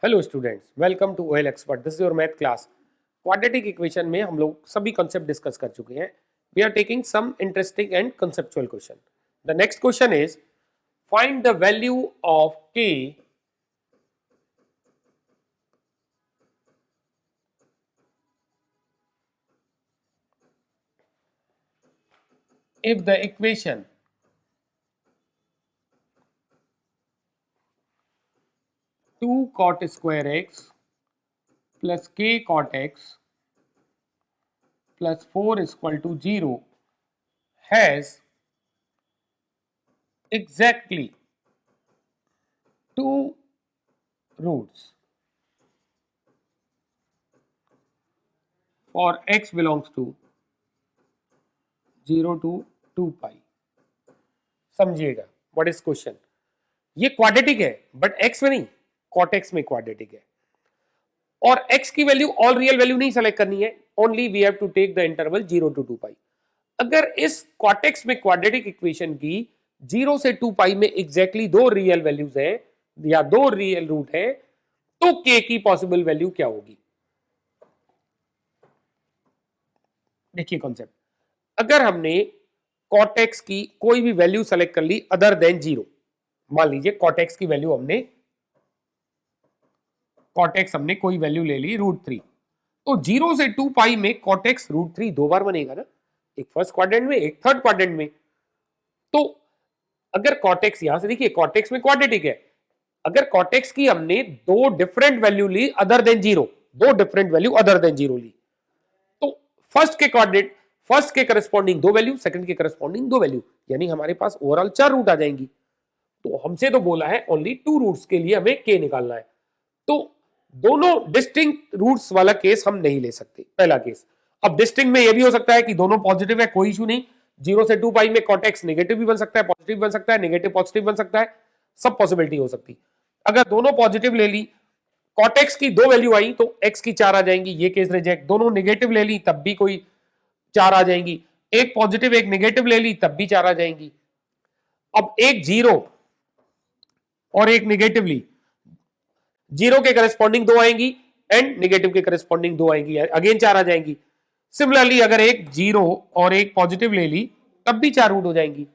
Hello students, welcome to OL expert. This is your math class. Quadratic equation में हम लोग सभी concept discuss कर चुके हैं। We are taking some interesting and conceptual question. The next question is find the value of k if the equation two cot square x plus k cot x plus 4 is equal to 0 has exactly two roots for x belongs to 0 to 2 pi। समझिएगा what is question. ये quadratic है but x में नहीं, cot x में quadratic है और x की value all real value नहीं सेलेक्ट करनी है, only we have to take the interval 0 to 2 pi। अगर इस cot x में क्वाड्रेटिक इक्वेशन की 0 से 2 pi में एग्जैक्टली दो रियल वैल्यूज हैं या दो रियल रूट है तो k की पॉसिबल वैल्यू क्या होगी। देखिए कॉन्सेप्ट, अगर हमने cot x की कोई भी वैल्यू सेलेक्ट कर ली अदर देन 0, मान लीजिए cot x की वैल्यू हमने cot x हमने कोई वैल्यू ले ली √3, तो 0 से 2 पाई में cot x √3 दो बार बनेगा ना, एक फर्स्ट क्वाड्रेंट में एक थर्ड क्वाड्रेंट में। तो अगर cot x यहां से देखिए cot x में क्वाड्रेटिक है, अगर cot x की हमने दो डिफरेंट वैल्यू ली अदर देन 0, दो डिफरेंट वैल्यू अदर देन 0 ली, तो फर्स्ट के क्वाड्रेंट फर्स्ट के करस्पॉन्डिंग दो वैल्यू, सेकंड के करस्पॉन्डिंग दो वैल्यू, यानी हमारे पास ओवरऑल 4 रूट आ जाएंगी। तो हमसे तो बोला है ओनली 2 रूट्स के लिए हमें k निकालना है, तो दोनों डिस्टिंक्ट रूट्स वाला केस हम नहीं ले सकते, पहला केस। अब डिस्टिंक्ट में यह भी हो सकता है कि दोनों पॉजिटिव है, कोई इशू नहीं। 0 से 2 पाई में cot x नेगेटिव भी बन सकता है, पॉजिटिव भी बन सकता है, नेगेटिव पॉजिटिव बन सकता है, सब पॉसिबिलिटी हो सकती। अगर दोनों पॉजिटिव ले ली, cot x की दो वैल्यू आई तो x की 4 आ जाएंगी, ये केस रिजेक्ट। दोनों नेगेटिव ले ली तब भी कोई 4 आ जाएंगी, एक पॉजिटिव एक नेगेटिव ले ली तब भी 4 आ जाएंगी। अब एक 0 और एक नेगेटिव ली, 0 के करस्पॉन्डिंग दो आएंगी एंड नेगेटिव के करस्पॉन्डिंग दो आएंगी, अगेन 4 आ जाएंगी। सिमिलरली अगर एक 0 और एक पॉजिटिव ले ली तब भी 4 रूट हो जाएंगी।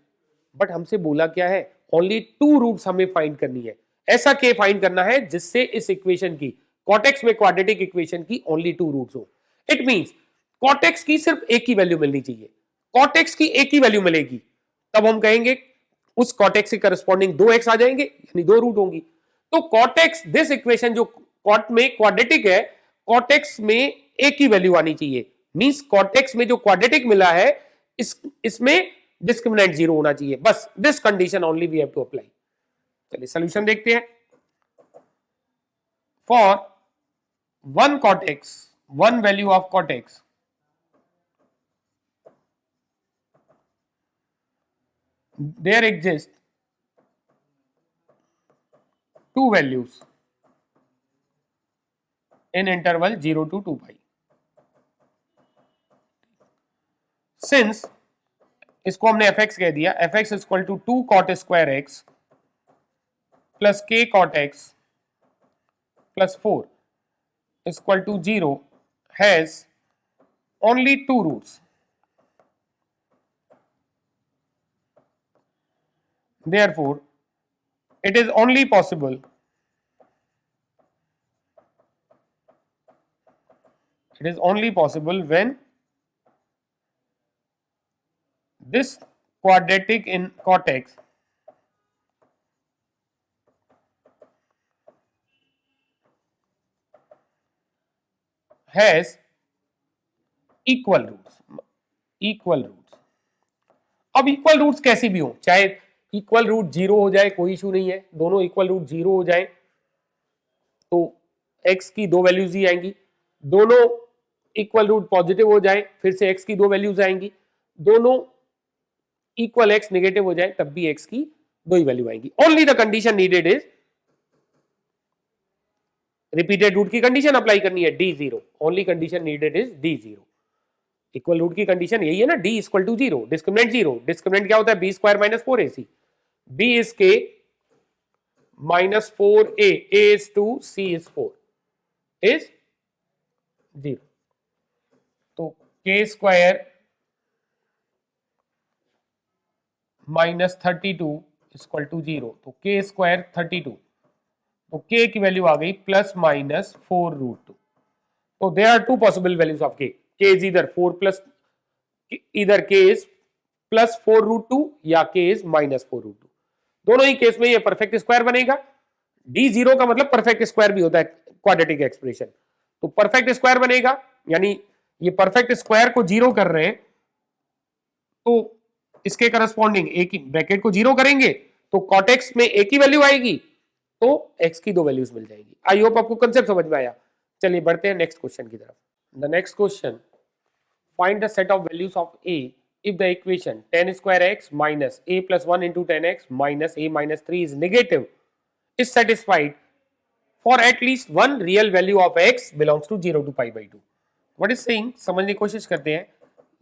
बट हमसे बोला क्या है, ओनली 2 रूट्स हमें फाइंड करनी है। ऐसा के फाइंड करना है जिससे इस इक्वेशन की cot x में क्वाड्रेटिक इक्वेशन की ओनली 2 रूट्स हो। इट मींस cot x की सिर्फ एक ही वैल्यू मिलनी चाहिए। cot x की एक ही वैल्यू मिलेगी तब हम कहेंगे उस cot x के करस्पॉन्डिंग 2x आ जाएंगे, यानी 2 रूट होंगी। तो cot x दिस इक्वेशन जो cot में क्वाड्रेटिक है, cot x में एक ही वैल्यू आनी चाहिए। मींस cot x में जो क्वाड्रेटिक मिला है इसमें डिस्क्रिमिनेंट 0 होना चाहिए। बस this condition only we have to apply. चलिए सॉल्यूशन देखते हैं। For one cot x, one value of cot x, there exist two values in interval 0 to 2 pi। Since इसको हमने fx कह दिया, fx is equal to 2 cot square x plus k cot x plus 4 is equal to 0 has only 2 roots। Therefore, it is only possible when this quadratic in cot x has equal roots। अब equal roots कैसी भी हो, चाहे equal root 0 हो जाए कोई issue नहीं है, दोनों इक्वल रूट 0 हो जाए तो x की दो वैल्यूज ही आएंगी। दोनों इक्वल रूट पॉजिटिव हो जाए फिर से x की दो वैल्यूज आएंगी। दोनों इक्वल x नेगेटिव हो जाए तब भी x की दो ही वैल्यू आएंगी। Only the condition needed is repeated root की कंडीशन अप्लाई करनी है, d0। Only condition needed is d0। Equal root की कंडीशन यही है ना, d equal to 0, discriminant 0। Discriminant क्या होता है, b² - 4ac। b is k minus 4a, a is 2, c is 4 is 0. तो k square minus 32 equal to 0, तो k square 32, तो k की वैल्यू आ गई प्लस माइनस 4√2. तो there are two possible values of k. k is इधर 4 plus, इधर k is plus 4√2 या k is minus 4√2. दोनों ही केस में ये परफेक्ट स्क्वायर बनेगा. d0 का मतलब परफेक्ट स्क्वायर भी होता है क्वाड्रेटिक एक्सप्रेशन, तो परफेक्ट स्क्वायर बनेगा, यानी ये परफेक्ट स्क्वायर को जीरो कर रहे हैं, तो इसके करस्पॉन्डिंग एक ही ब्रैकेट को जीरो करेंगे तो कॉट एक्स में एक ही वैल्यू आएगी, तो एक्स की दो वैल्यूज मिल जाएगी. आई होप आपको कंसेप्ट समझ में आया. चलिए बढ़ते हैं नेक्स्ट क्वेश्चन की तरफ. The next question, find the set of values of a if the equation tan square x minus a plus 1 into tan x minus a minus 3 is negative is satisfied for at least one real value of x belongs to 0 to pi by 2. What is saying, समझने की कोशिश करते हैं.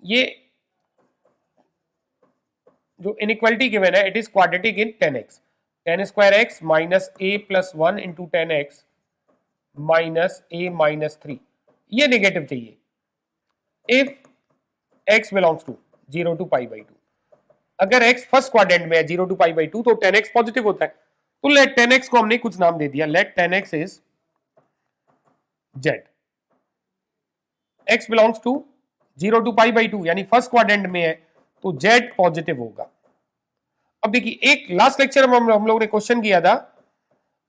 ये जो inequality given है, it is quadratic in tan x. tan square x minus a plus 1 into tan x minus a minus 3, ये negative चाहिए. If x belongs to 0 to pi by 2, अगर x फर्स्ट क्वाड्रेंट में है 0 to pi by 2, तो tan x positive होता है. तो late tan x को हमने कुछ नाम दे दिया, let tan x is z. x belongs to 0 to pi by 2, यानी फर्स्ट क्वाड्रेंट में है, तो z पॉजिटिव होगा. अब देखिए, एक लास्ट लेक्चर में हम लोगों ने क्वेश्चन किया था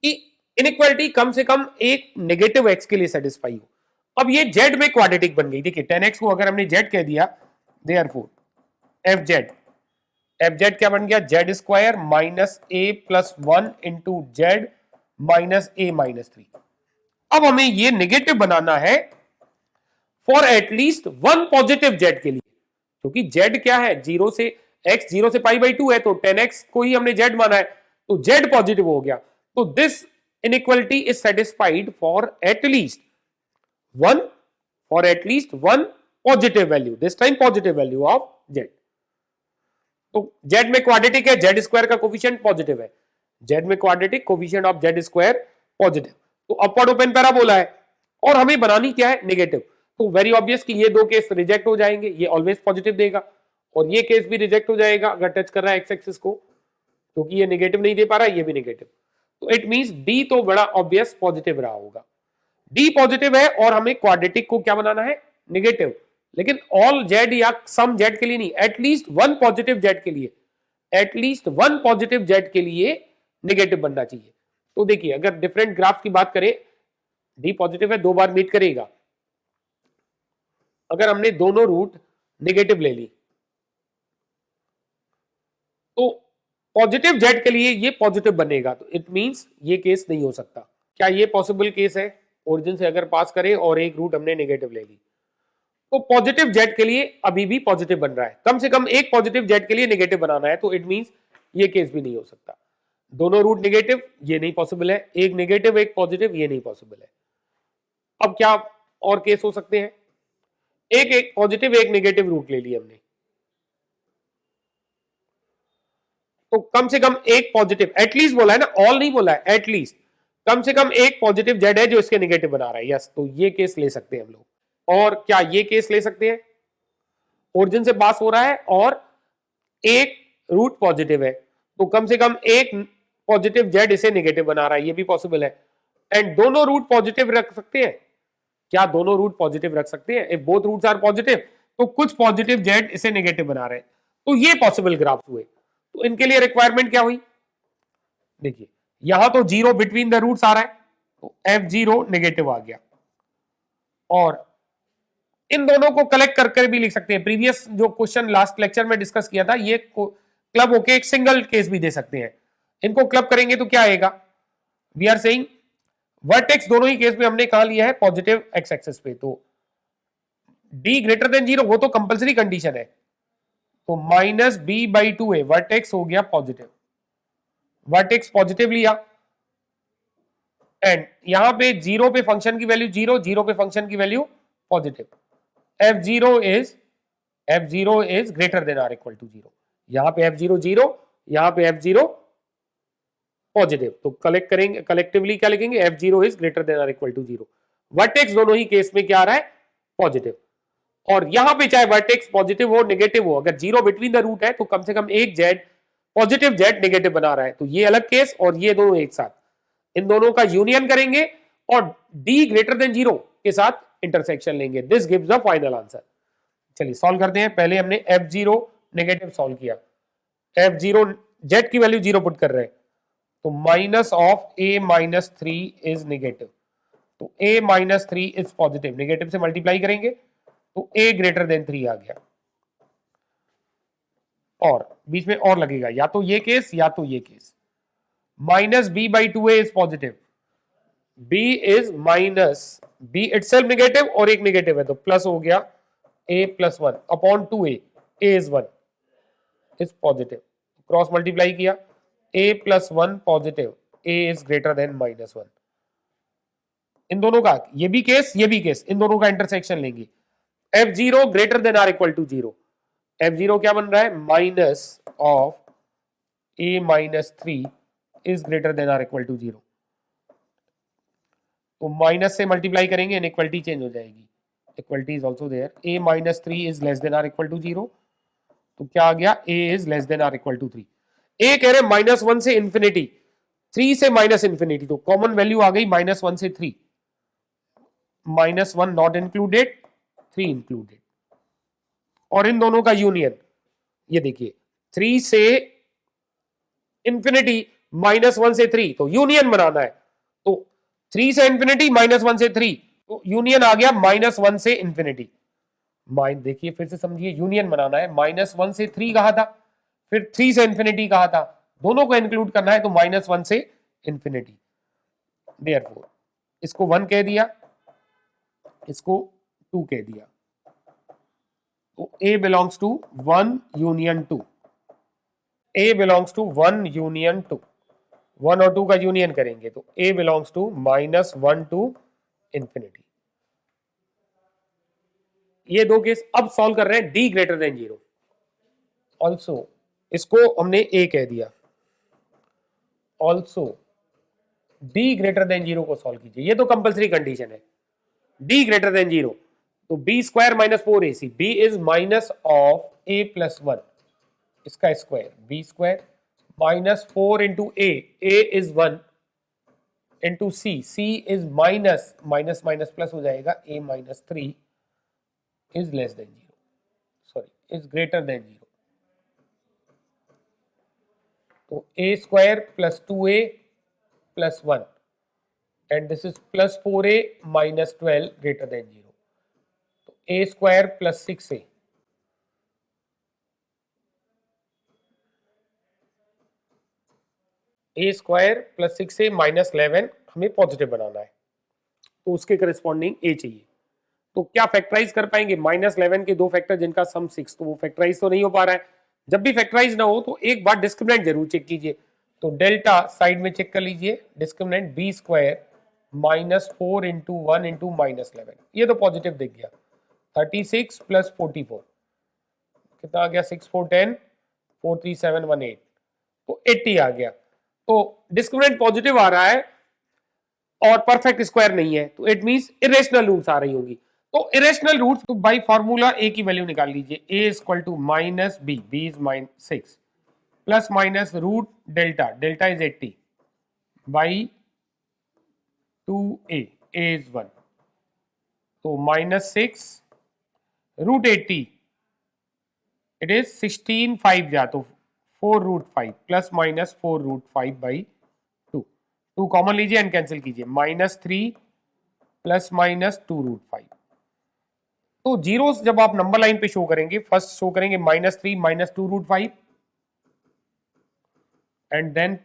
कि इनइक्वालिटी कम से कम एक नेगेटिव x के लिए सेटिस्फाई हो. अब ये z में क्वाड्रेटिक बन गई. देखिए tan x को अगर हमने z कह दिया, देयरफॉर fz क्या बन गया, z square minus a plus 1 into Z minus a minus 3. अब हमें ये नेगेटिव बनाना है for at least one positive z के लिए, क्योंकि z क्या है, जीरो से x 0 से पाई बाई 2 है, तो tan x को ही हमने z माना है, तो z पॉजिटिव हो गया. तो this inequality is satisfied for at least one positive value, this time positive value of z. तो z में क्वाड्रेटिक है, z स्क्वायर का कोफिशिएंट पॉजिटिव है, z में quadratic coefficient of z square positive, तो अपवर्ड ओपन पैराबोला है, और हमें बनानी क्या है, नेगेटिव. तो वेरी ऑब्वियस कि ये दो केस रिजेक्ट हो जाएंगे, ये ऑलवेज पॉजिटिव देगा, और ये केस भी रिजेक्ट हो जाएगा अगर टच कर रहा है एक्स एक्सिस को, क्योंकि ये नेगेटिव नहीं दे पा रहा है, ये भी नेगेटिव. तो इट मींस डी तो बड़ा ऑब्वियस पॉजिटिव रहा होगा. डी पॉजिटिव है और हमें क्वाड्रेटिक को क्या बनाना है, नेगेटिव. लेकिन ऑल जेड या सम जेड के लिए नहीं, एटलीस्ट वन पॉजिटिव जेड के लिए, एटलीस्ट वन पॉजिटिव जेड के लिए नेगेटिव बनना चाहिए. तो देखिए, अगर डिफरेंट ग्राफ की बात करें, डी पॉजिटिव है, दो बार मीट करेगा. अगर हमने दोनों रूट नेगेटिव ले ली, तो पॉजिटिव जेड के लिए ये पॉजिटिव बनेगा, तो इट मींस ये केस नहीं हो सकता. क्या ये पॉसिबल केस है, ओरिजिन से अगर पास करें और एक रूट हमने नेगेटिव ले ली, तो पॉजिटिव जेड के लिए अभी भी पॉजिटिव बन रहा है, कम से कम एक पॉजिटिव जेड के लिए नेगेटिव बनाना है, तो इट मींस ये केस भी नहीं हो सकता. दोनों रूट नेगेटिव, ये नहीं पॉसिबल है, एक नेगेटिव एक पॉजिटिव, ये नहीं पॉसिबल है. अब क्या और केस हो सकते हैं, एक पॉजिटिव एक नेगेटिव रूट ले लिया हमने, तो कम से कम एक पॉजिटिव, एटलीस्ट बोला है ना, ऑल नहीं बोला है, एटलीस्ट कम से कम एक पॉजिटिव जेड है जो इसके नेगेटिव बना रहा है. यस, तो ये केस ले सकते हैं हम लोग. और क्या ये केस ले सकते हैं, ओरिजिन से पास हो रहा है और एक रूट पॉजिटिव है, तो कम से कम एक पॉजिटिव जेड इसे नेगेटिव बना रहा है, ये भी पॉसिबल है. एंड दोनों रूट पॉजिटिव रख सकते हैं, क्या दोनों रूट पॉजिटिव रख सकते हैं, if both roots are positive, तो कुछ पॉजिटिव जेड इसे नेगेटिव बना रहे हैं, तो ये पॉसिबल ग्राफ हुए. तो इनके लिए रिक्वायरमेंट क्या हुई, देखिए यहां तो जीरो बिटवीन द रूट्स आ रहा है, तो f0 नेगेटिव आ गया, और इन दोनों को कलेक्ट करके भी लिख सकते हैं. प्रीवियस जो क्वेश्चन लास्ट लेक्चर में डिस्कस किया था, ये क्लब होके एक सिंगल केस भी दे सकते हैं. इनको क्लब करेंगे तो क्या आएगा, वी आर सेइंग वर्टेक्स दोनों ही केस में हमने कहा लिया है पॉजिटिव एक्स एक्सिस पे, तो d ग्रेटर देन 0 वो तो कंपलसरी कंडीशन है, तो माइनस b बाई 2 है, वर्टेक्स हो गया पॉजिटिव, वर्टेक्स पॉजिटिव लिया, एंड यहां पे 0 पे फंक्शन की वैल्यू 0, 0 पे फंक्शन की value positive. f0 is greater than or equal to 0, यहां पे f0 0, यहां पे f0 पॉजिटिव, तो कलेक्ट करेंगे, कलेक्टिवली क्या लिखेंगे, f zero is greater than or equal to zero. Vertex दोनों ही केस में क्या आ रहा है, पॉजिटिव। और यहां पे चाहे वर्टेक्स पॉजिटिव हो नेगेटिव हो, अगर जीरो बिटवीन द रूट है तो कम से कम एक जेड पॉजिटिव जेड नेगेटिव बना रहा है, तो ये अलग केस और ये दोनों एक साथ, इन दोनों का यूनियन करेंगे और डी ग्रेटर देन जीरो के साथ इंटरसेक्शन लेंगे। This gives the final answer. चलिए सॉल्व करते हैं। पहले हमने एफ जीरो नेगेटिव सॉल्व किया, एफ जीरो जेड की वैल्यू जीरो पुट कर रहे हैं, तो minus of A minus three is negative, तो A minus three is positive, negative से मल्टीप्लाई करेंगे तो ए ग्रेटर देन थ्री आ गया, और बीच में और लगेगा, या तो ये केस या तो ये case. Minus B by two A is positive, B is minus, B itself negative और एक नेगेटिव है तो प्लस हो गया A plus one upon two A is one is positive, cross multiply किया, A plus one positive, A is greater than minus one. इन दोनों का ये भी केस ये भी केस, इन दोनों का इंटरसेक्शन लेंगे, F zero greater than or equal to zero, F zero क्या बन रहा है, minus of A minus three is greater than or equal to zero, तो माइनस से मल्टीप्लाई करेंगे इनइक्वालिटी चेंज हो जाएगी, equality is also there, A minus three is less than or equal to zero, तो क्या आ गया, A is less than or equal to three. A कह रहे माइनस वन से इंफिनिटी, थ्री से माइनस इंफिनिटी, तो कॉमन वैल्यू आ गई माइनस वन से three, minus one not included, three included, और इन दोनों का यूनियन, ये देखिए थ्री से इंफिनिटी माइनस वन से थ्री, तो यूनियन बनाना है, तो थ्री से इंफिनिटी माइनस वन से थ्री, तो यूनियन आ गया माइनस वन से इंफिनिटी। देखिए फिर से समझिए, यूनियन बनाना है, माइनस वन से थ्री कहा था, फिर थ्री से इंफिनिटी कहा था, दोनों को इंक्लूड करना है तो माइनस वन से इंफिनिटी, देयरफॉर इसको वन कह दिया, इसको टू कह दिया, तो A belongs to one union two, A belongs to one union two, one और टू का यूनियन करेंगे तो A belongs to minus one to infinity. ये दो केस अब सॉल्व कर रहे हैं D greater than zero, also इसको हमने ए कह दिया, also D greater than zero को सॉल्व कीजिए, ये तो कंपल्सरी कंडीशन है, डी ग्रेटर देन जीरो, तो B square minus four A C, B is minus of A plus one, इसका square B square minus four into A is one into C, C is minus minus minus plus हो जाएगा, A minus three is less than zero, sorry is greater than zero, तो A square plus two A plus one and this is plus four A minus twelve greater than zero, तो A square plus six A square plus six A minus 11 हमें positive बनाना है, तो उसके corresponding ए चाहिए, तो क्या factorise कर पाएंगे, माइनस 11 के दो फैक्टर जिनका सम सिक्स, तो वो फैक्टराइज तो नहीं हो पा रहा है, जब भी फैक्टराइज ना हो तो एक बार डिस्क्रिमिनेंट जरूर चेक कीजिए, तो डेल्टा साइड में चेक कर लीजिए, discriminant b square minus four into one into minus 11, ये तो पॉजिटिव दिख गया, 36 प्लस 44 कितना आ गया, 6 4 10 4 3 7 1 8, तो 80 आ गया, तो डिस्क्रिमिनेंट पॉजिटिव आ रहा है और परफेक्ट स्क्वायर नहीं है, तो इट मींस इरेशनल रूट्स आ रही होंगी, तो इरेशनल रूट्स, तो बाय फार्मूला ए की वैल्यू निकाल लीजिए, A is equal to minus B, B is minus six plus minus root delta, delta is 80 by two A is one, तो minus six root 80 it is 16 5 जा तो 4 root 5 plus minus 4 root 5 by two, two common लीजिए and cancel कीजिए, minus three plus minus two root 5, तो zero जब आप number line पे show करेंगे, फर्स्ट शो करेंगे minus three minus two root 5 and then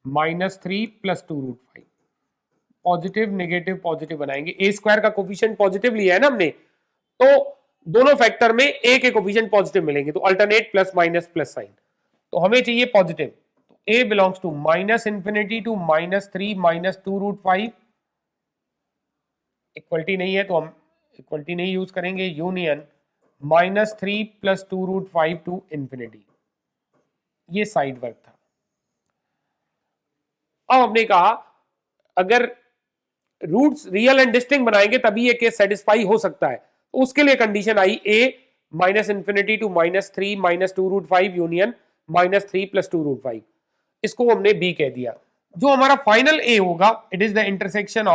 minus three plus two root 5, positive negative positive बनाएंगे, a square का coefficient positive लिया है ना हमने, तो दोनों फैक्टर में ए के कोफिशिएंट पॉजिटिव मिलेंगे, तो alternate plus minus plus sign, तो हमें चाहिए पॉजिटिव, तो A belongs to minus infinity to minus three minus two root 5, equality नहीं है तो हम इक्वलिटी नहीं यूज करेंगे, union minus three plus two root 5 to infinity, ये साइड वर्क था। अब हमने कहा अगर रूट्स रियल एंड डिस्टिंक्ट बनाएंगे तभी ये केस सेटिस्फाई हो सकता है, तो उसके लिए कंडीशन आई a minus infinity to -3 -2√5 union -3 + 2√5, इसको हमने b कह दिया। जो हमारा फाइनल a होगा it is the intersection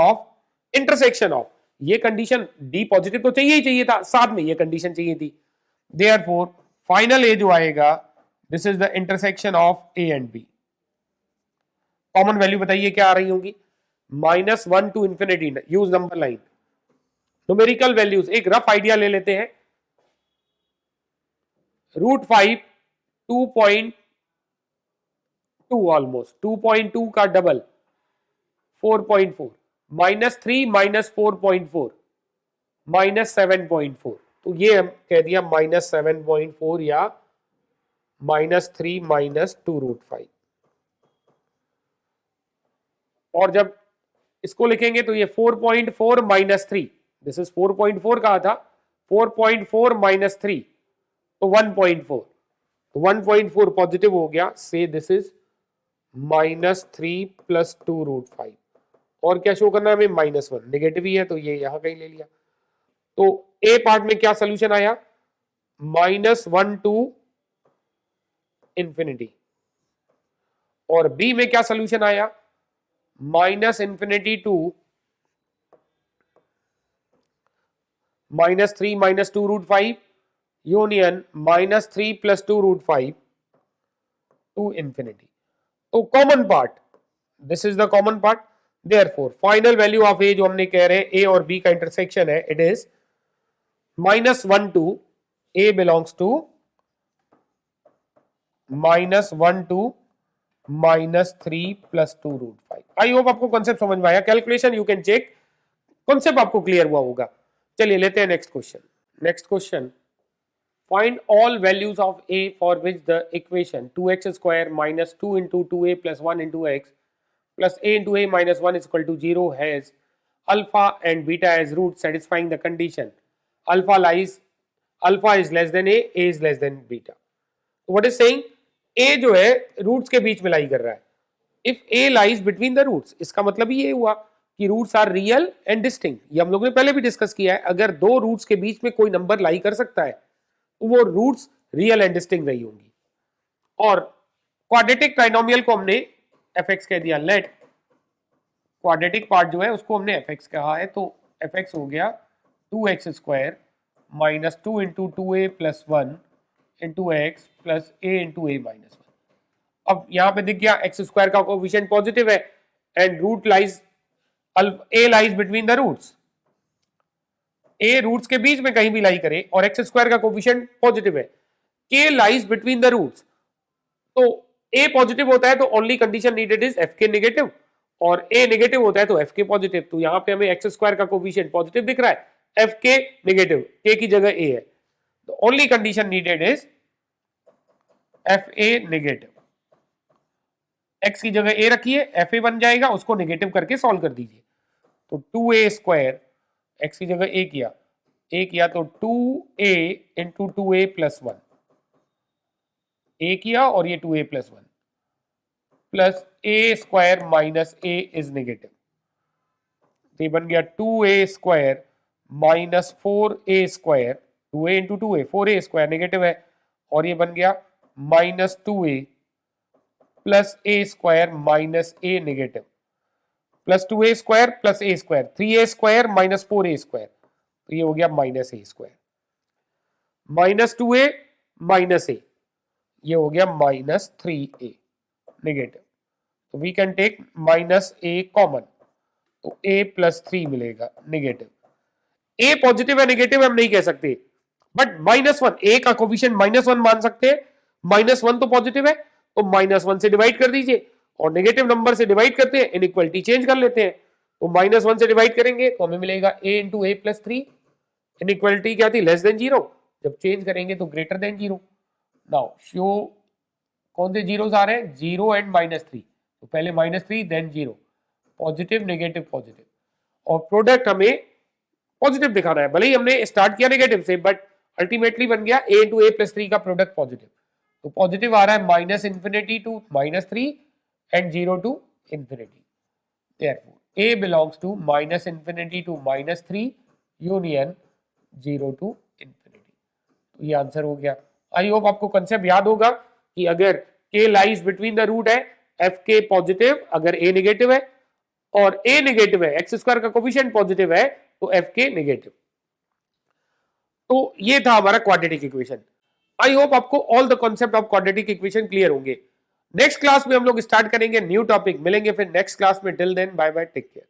of ये कंडीशन d पॉजिटिव तो चाहिए ही चाहिए था, साथ में ये कंडीशन चाहिए थी, देयरफॉर फाइनल a जो आएगा this is the intersection of a and b। Common value बताइए क्या आ रही होंगी, -1 to infinity, use number line, numerical values एक रफ आइडिया ले लेते हैं, √5 2.2 ऑलमोस्ट 2.2 का डबल 4.4 -3 -4.4 -7.4, तो ये हम कह दिया -7.4 या -3 -2√5, और जब इसको लिखेंगे तो ये 4.4 -3, दिस इज 4.4 कहा था, 4.4 -3 तो 1.4, तो 1.4 पॉजिटिव हो गया, से दिस इज -3 + 2√5, और क्या शो करना है हमें -1, नेगेटिव ही है तो ये यहां कहीं ले लिया। तो ए पार्ट में क्या सोल्यूशन आया, -1 टू इंफिनिटी, और बी में क्या सोल्यूशन आया, -∞ टू -3 -2√5 यूनियन -3 + 2√5 टू इंफिनिटी। तो common part, this is the common part, therefore final value of A जो हमने कह रहे हैं ए और बी का इंटरसेक्शन है, it is -1 to A belongs to -1 to -3 + 2√5। I hope आपको कॉन्सेप्ट समझ में आया, calculation you can check, concept आपको क्लियर हुआ होगा। चलिए लेते हैं next question. Next question, find all values of a for which the equation 2x square minus 2 into 2a plus 1 into x plus a into a minus 1 is equal to 0 has alpha and beta as roots satisfying the condition alpha is less than a is less than beta। what is saying, a जो है roots के बीच में लाई कर रहा है, if a lies between the roots, इसका मतलब ये हुआ कि roots are real and distinct, ये हम लोग ने पहले भी डिस्कस किया है, अगर दो रूट्स के बीच में कोई नंबर लाई कर सकता है तो वो रूट्स रियल एंड डिस्टिंक्ट रही होंगी। और क्वाड्रेटिक ट्राइनोमियल को हमने fx कह दिया, लेट क्वाड्रेटिक पार्ट जो है उसको हमने fx कहा है, तो fx हो गया 2x² minus 2 into 2a plus 1 into x plus a into a minus 1। अब यहां पे दिख गया x² का कोफिशिएंट पॉजिटिव है and root lies a lies between the roots, a roots के बीच में कहीं भी लाई करे और x² का कोफिशिएंट पॉजिटिव है, k lies between the roots, तो a पॉजिटिव होता है तो only condition needed is fk negative, और a नेगेटिव होता है तो fk पॉजिटिव, तो यहां पे हमें x² का कोफिशिएंट पॉजिटिव दिख रहा है, fk नेगेटिव, k की जगह a है, तो only condition needed is fa negative, x की जगह a रखिए, fa बन जाएगा, उसको नेगेटिव करके सॉल्व कर दीजिए, तो 2a² x की जगह a किया तो 2a into 2a plus 1, a किया और ये 2a plus 1 plus a² minus a is negative, तो ये बन गया 2a² minus 4a², 2a into 2a 4a² negative है, और ये बन गया minus 2a plus a² minus a negative plus 2a² plus a², 3a² minus 4a², तो ये हो गया minus a², minus 2a minus a, ये हो गया माइनस 3a नेगेटिव, तो we can take minus a common, तो a प्लस 3 मिलेगा नेगेटिव, a पॉजिटिव है नेगेटिव हम नहीं कह सकते, बट -1 a का कोफिशिएंट -1 मान सकते हैं, -1 तो पॉजिटिव है तो -1 से डिवाइड कर दीजिए, और नेगेटिव नंबर से डिवाइड करते हैं इनइक्वालिटी चेंज कर लेते हैं, तो -1 से डिवाइड करेंगे तो हमें मिलेगा a into a plus 3, inequality क्या थी, लेस देन 0, जब चेंज करेंगे तो ग्रेटर देन 0। नाउ शो कौन से जीरोस आ रहे हैं, 0 एंड -3, तो पहले -3 देन 0, पॉजिटिव नेगेटिव पॉजिटिव, और प्रोडक्ट हमें पॉजिटिव दिखाना है, भले ही हमने स्टार्ट किया नेगेटिव से बट अल्टीमेटली बन गया a इंटू a प्लस 3 का प्रोडक्ट पॉजिटिव, तो पॉजिटिव आ रहा है -∞ to -3 and 0 to infinity. Therefore, a belongs to minus infinity to minus 3 union 0 to infinity. तो ये आंसर हो गया. आई होप आपको कंसेप्ट याद होगा कि अगर k lies between the root है, एफ के पॉजिटिव, अगर a नेगेटिव है और a नेगेटिव है, एक्स स्क्वायर का कोफिशिएंट पॉजिटिव है तो एफ के नेगेटिव. तो ये था हमारा क्वाड्रेटिक इक्वेशन. आई होप आपको all the concept of quadratic equation clear होंगे. नेक्स्ट क्लास में हम लोग स्टार्ट करेंगे न्यू टॉपिक. मिलेंगे फिर नेक्स्ट क्लास में. Till then bye bye, take care.